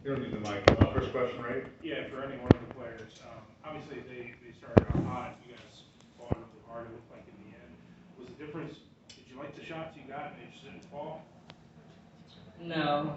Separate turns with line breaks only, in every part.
You don't need the mic. First question, right?
Yeah, for any one of the players. Obviously, they started out hot. You guys fought really hard, it looked like, in the end. Was the difference, did you like the shots you got and they just didn't fall?
No.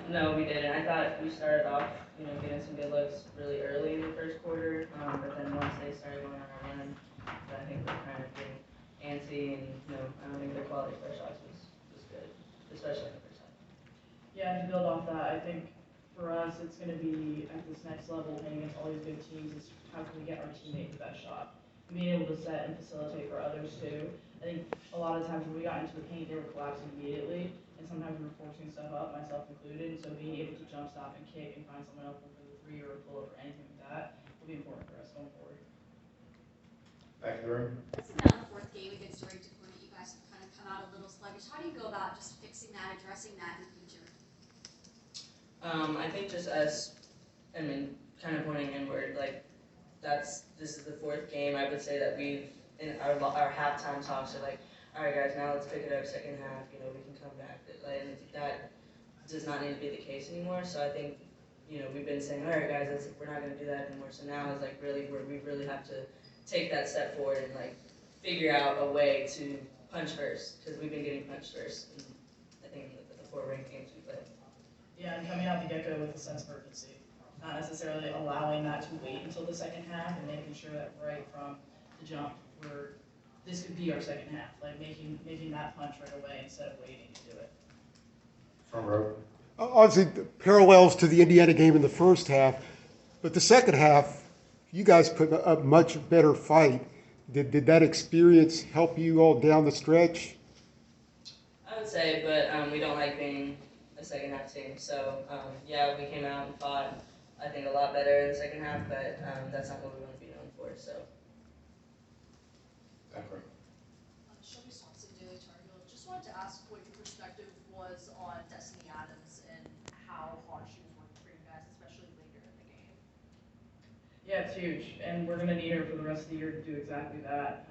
No, we didn't. I thought we started off, getting some good looks really early in the first quarter. But then once they started going on our run, I think we are kind of getting antsy, and I don't think their quality of their shots was good, especially in the first half.
Yeah, to build off that, I think for us, it's going to be at this next level, playing against all these good teams, is how can we get our teammate the best shot? And being able to set and facilitate for others too. I think a lot of times when we got into the paint, they were collapsing immediately, and sometimes we were forcing stuff up, myself included. And so being able to jump stop and kick and find someone else for the three or a pull up or anything like that will be important for us going forward.
Back to the room.
This is now the fourth game against Courtney. You guys have kind of come out a little sluggish. How do you go about just fixing that, addressing that in the future?
I think just us, kind of pointing inward, like this is the fourth game. I would say that we've in our halftime talks are like, all right guys, now let's pick it up second half. We can come back. And that does not need to be the case anymore. So I think we've been saying, all right guys, we're not going to do that anymore. So now is like really where we really have to take that step forward and like figure out a way to punch first, because we've been getting punched first. In, I think the 4 ranked games we played.
Yeah, and coming out the get-go with a sense of urgency. Not necessarily allowing that to wait until the second half, and making sure that right from the jump, this could be our second half. Like making that punch right away instead of waiting to do it.
Front row.
Obviously, the parallels to the Indiana game in the first half, but the second half, you guys put a much better fight. Did that experience help you all down the stretch?
I would say, but we don't like being a second half team. So yeah, we came out and fought, I think, a lot better in the second half, but that's not what we want to be known for. So.
Hodgson, Daily Tar Heel. Just wanted to ask what your perspective was on Destiny Adams and how hard she was working for you guys, especially later in the game.
Yeah, it's huge, and we're going to need her for the rest of the year to do exactly that.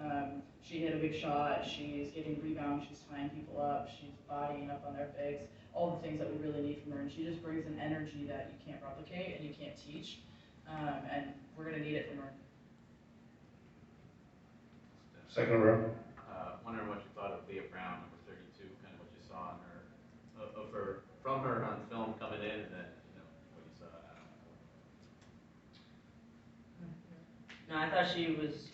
She hit a big shot, she's getting rebounds, she's tying people up, she's bodying up on their bigs, all the things that we really need from her, and she just brings an energy that you can't replicate and you can't teach, and we're going to need it from her.
Second row.
Wondering what you thought of Leah Brown, number 32, kind of what you saw on her, from her on film coming in, and then what you saw out of her.
No, I thought she was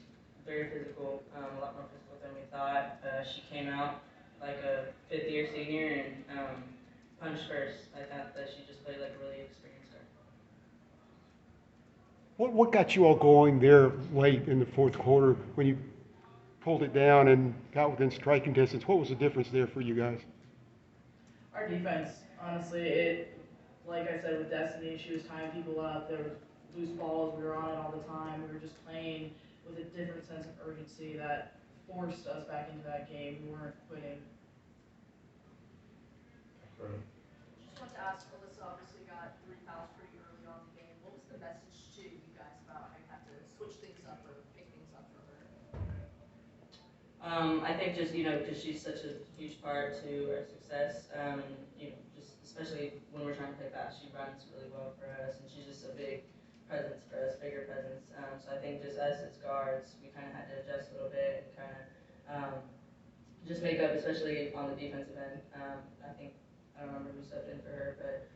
very physical, a lot more physical than we thought. She came out like a fifth-year senior and punched first. I thought that she just played like a really experienced her.
What got you all going there late in the fourth quarter when you pulled it down and got within striking distance? What was the difference there for you guys?
Our defense, honestly, like I said with Destiny, she was tying people up. There was loose balls. We were on it all the time. We were just playing with a different sense of urgency that forced us back into that game. We weren't quitting.
Just wanted to ask, Alyssa obviously got 3 fouls pretty early on in the game. What was the message to you guys about how you have to switch things up or pick things up for her?
I think just because she's such a huge part to our success, just especially when we're trying to play fast, she runs really well for us, and she's just a big presence for us, bigger presence. So I think just us as guards, we kind of had to adjust a little bit and kind of just make up, especially on the defensive end. I don't remember who stepped in for her, but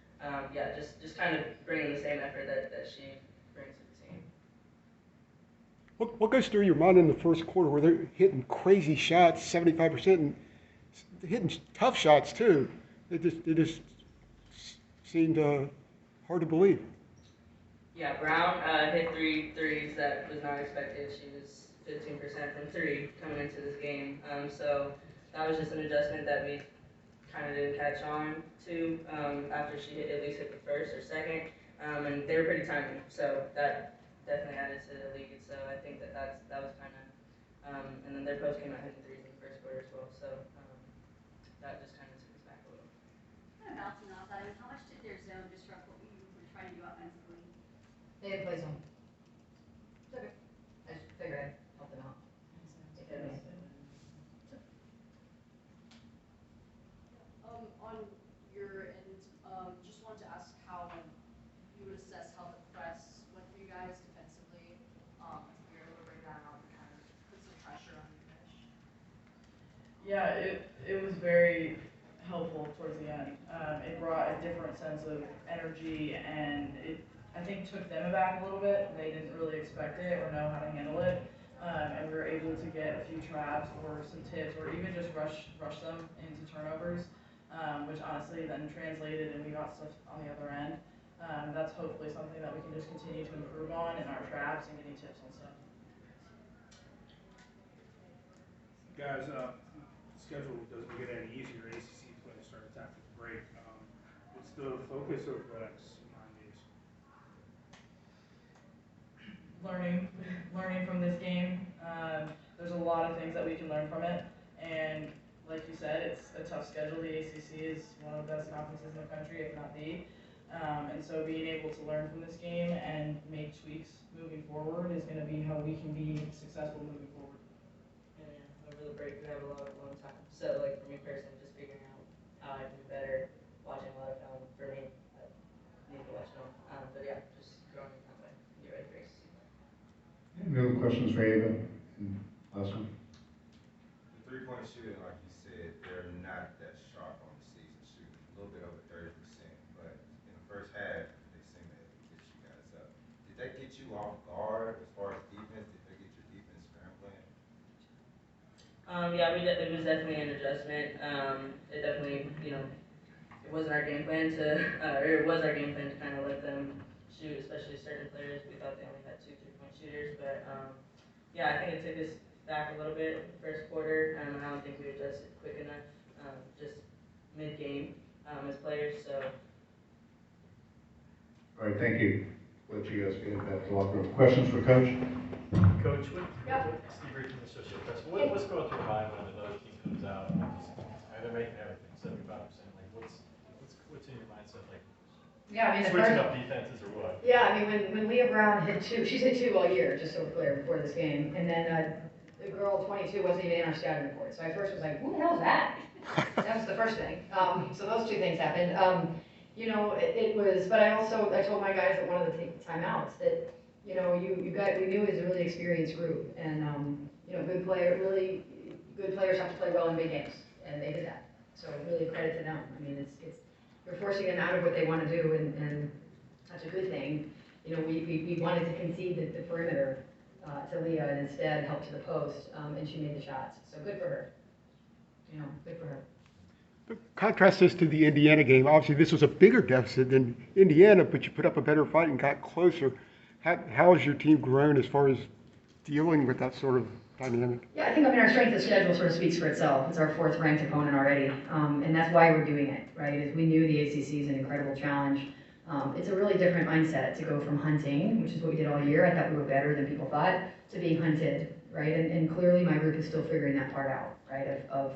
yeah, just kind of bringing the same effort that she brings to the team.
What goes through your mind in the first quarter where they're hitting crazy shots, 75%, and hitting tough shots too? It just seemed hard to believe.
Yeah, Brown hit 3 threes that was not expected. She was 15% from 3 coming into this game. So that was just an adjustment that we kind of didn't catch on to after she at least hit the first or second. And they were pretty timely, so that definitely added to the lead. So I think that was kind of, and then their post came out hitting 3s in the first quarter as well. So that just kind of took us back a little.
Kind of bouncing off that, how much did their zone disrupt what you were trying to do offensively?
They didn't play zone. It's okay. I just figured I'd help them out.
On year, and just wanted to ask how you would assess how the press went for you guys defensively. If you're able to bring that out and kind of put some pressure on your finish.
Yeah, it was very helpful towards the end. It brought a different sense of energy, and it, I think, took them aback a little bit. They didn't really expect it or know how to handle it. And we were able to get a few traps or some tips or even just rush them into turnovers, which honestly then translated and we got stuff on the other end. That's hopefully something that we can just continue to improve on in our traps and getting tips on stuff.
Guys, schedule doesn't get any easier. ACC play starts after the break. What's the focus of the next 9 days?
Learning from this game. There's a lot of things that we can learn from it, and like you said, it's a tough schedule. The ACC is one of the best conferences in the country, if not the. And so being able to learn from this game and make tweaks moving forward is going to be how we can be successful moving forward.
Yeah, over the break we have a lot of alone time. So like for me personally, just figuring out how I can do better, watching a lot of film. For me, I need to watch film. But yeah, just growing that way. Get ready for ACC.
Any other questions for Ava? And last one.
The three-point shooting, like you said, they're not that sharp on the season shooting, a little bit over 30%, but in the first half, they seem to get you guys up. Did that get you off guard as far as defense? Did they get your defense scrambling?
Yeah, it was definitely an adjustment. It definitely, it wasn't our game plan or it was our game plan to kind of let them shoot, especially certain players. We thought they only had 2 3-point shooters, but yeah, I think it took us back a little bit first quarter. I don't think we adjusted quick enough, just mid-game as players. So.
All right, thank you. Let you guys get back to the locker room. Questions for Coach?
Coach, with Steve Reed from the Associated Press, what's going through your mind when another team comes out and they're making everything 75%? Like, what's in your mindset? Like,
Yeah, I mean,
switching up defenses or what?
Yeah, I mean, when Leah Brown hit 2, she's hit 2 all year, just so we're clear, before this game. And then the girl 22 wasn't even in our scouting report. So I first was like, who the hell is that? That was the first thing. So those 2 things happened. It was, but I told my guys that wanted to take timeouts that, we knew it was a really experienced group. And, really good players have to play well in big games. And they did that. So really credit to them. I mean, you're forcing them out of what they want to do, and that's a good thing. We wanted to concede the perimeter to Leah and instead help to the post, and she made the shots. So good for her. Good for her.
Contrast this to the Indiana game. Obviously, this was a bigger deficit than Indiana, but you put up a better fight and got closer. How has your team grown as far as dealing with that sort of dynamic?
Yeah, I think our strength of schedule sort of speaks for itself. It's our 4th ranked opponent already, and that's why we're doing it, right? Is we knew the ACC is an incredible challenge. It's a really different mindset to go from hunting, which is what we did all year. I thought we were better than people thought, to being hunted, right? And clearly my group is still figuring that part out, right? Of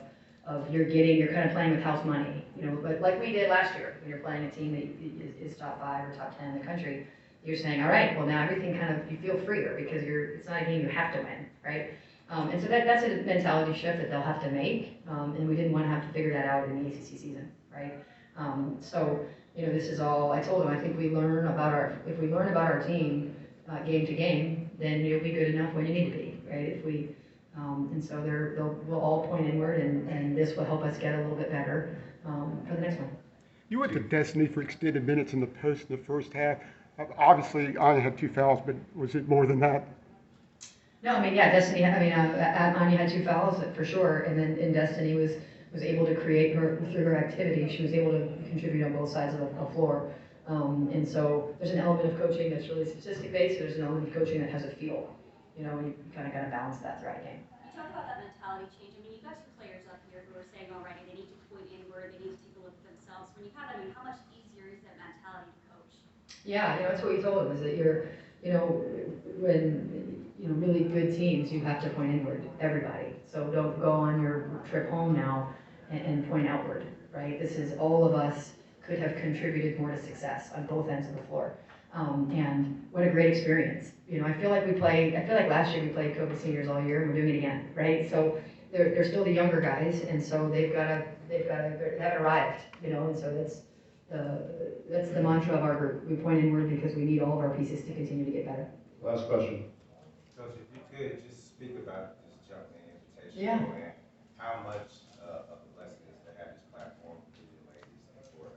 you're kind of playing with house money, but like we did last year, when you're playing a team that is top 5 or top 10 in the country, you're saying, all right, well now everything you feel freer because it's not a game you have to win, right? And so that's a mentality shift that they'll have to make, and we didn't want to have to figure that out in the ACC season, right? This is all, I told them, I think if we learn about our team game to game, then you'll be good enough when you need to be, right? And so we'll all point inward, and this will help us get a little bit better for the next one.
You went to Destiny for extended minutes in the post in the first half. Obviously, Anya had 2 fouls, but was it more than that?
No, Destiny, Anya had 2 fouls for sure, and then Destiny was able to create through her activity, she was able to contribute on both sides of the floor. And so there's an element of coaching that's really statistic-based, there's an element of coaching that has a feel. And you kind of got to balance that throughout a game.
You talk about that mentality change. You've got some players up here who are saying already they need to point inward, they need to take a look at themselves. When you have that, how much easier is that mentality to coach?
Yeah, that's what we told them, is that when really good teams, you have to point inward, everybody. So don't go on your trip home now and point outward, right? This is all of us could have contributed more to success on both ends of the floor. And what a great experience. I feel like last year we played COVID seniors all year, and we're doing it again, right? So they're still the younger guys, and so they've got they haven't arrived, you know, and so that's the mantra of our group. We point inward because we need all of our pieces to continue to get better.
Last question.
Coach, if you could just speak about this jumping invitation.
Yeah.
And how much of a blessing it is to have this platform for you ladies and for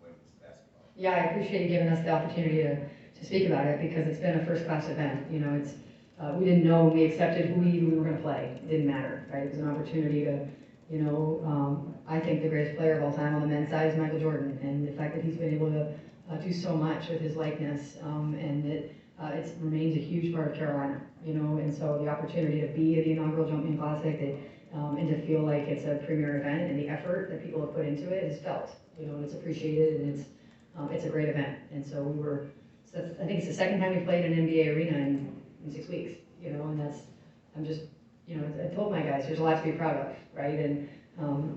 women's basketball.
Yeah, I appreciate you giving us the opportunity to speak about it because it's been a first-class event. You know, it's we didn't know when we accepted who we were going to play. It didn't matter, right? It was an opportunity to, you know, I think the greatest player of all time on the men's side is Michael Jordan, and the fact that he's been able to do so much with his likeness, and it remains a huge part of Carolina, you know, and so the opportunity to be at the inaugural Jumpman Classic, and to feel like it's a premier event, and the effort that people have put into it is felt, you know, and it's appreciated, and it's a great event, and so I think it's the second time we played an NBA arena in 6 weeks, you know, and I'm just, you know, I told my guys, there's a lot to be proud of, right, and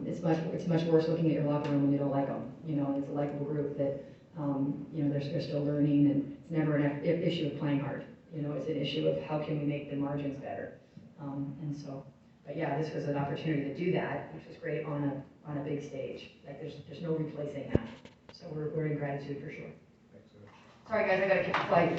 it's much worse looking at your locker room when you don't like them, you know, and it's a likable group that, you know, they're still learning, and it's never an issue of playing hard, you know, it's an issue of how can we make the margins better, and so, but yeah, this was an opportunity to do that, which was great on a big stage, like there's no replacing that, so we're in gratitude for sure. Sorry guys, I gotta keep the flight.